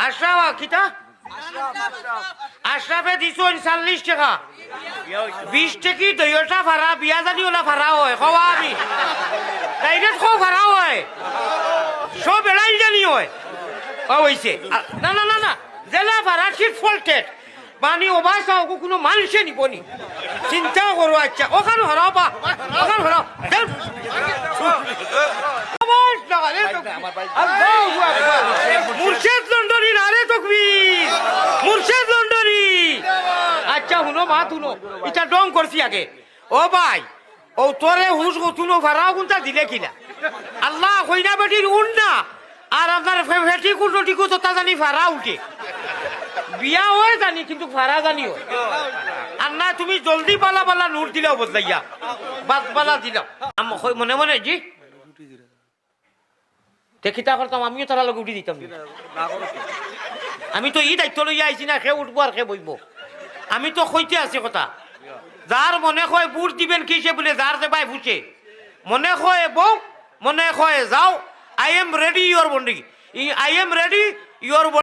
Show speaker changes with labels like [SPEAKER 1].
[SPEAKER 1] আশরাফ কিতা আশরাফে দিছো 40 টাকা 20 টাকি দইটা ভাড়া বিয়া জানি ওলা ভাড়া হয় খাওয়া আমি ডাইরেক্ট খাও ভাড়া হয় সব এলাই জানি হয় হইছে না না না না জেলা ভাড়া ঠিক ফল্টেড মানে ওবা চাও কোনো মানুষে নিবনি চিন্তা করো আচ্ছা ওখানে হারাও বা ওখানে হারাও মুর্শেদ লন্ডনী না রে তকবীর মুর্শেদ লন্ডনী আচ্ছা শুনো মা শুনো এটা ডং করছি আগে ও ভাই ও তোরে হুস শুনো ভাড়াও কোনটা দিলে কিনা আল্লাহ কইনা বেটির উন না আর আপনার ফেটি কুটো তো তা জানি ভাড়া উঠে বিয়া হয় জানি কিন্তু ভাড়া জানি হয় আর না তুমি জলদি পালা পালা নূর দিলাও বদলাইয়া বাদ পালা দিলাও মনে মনে জি দেখিতা করতাম আমিও তারা লোক উঠি দিতাম আমি তো এই দায়িত্ব লইয়া আইছি না সে উঠবো আর সে বইব আমি তো কইতে আছি কথা যার মনে হয় বুট দিবেন কি সে বলে যার যে ভাই বুঝে মনে হয় বউ মনে হয় যাও I am ready your বন্ডি I am ready your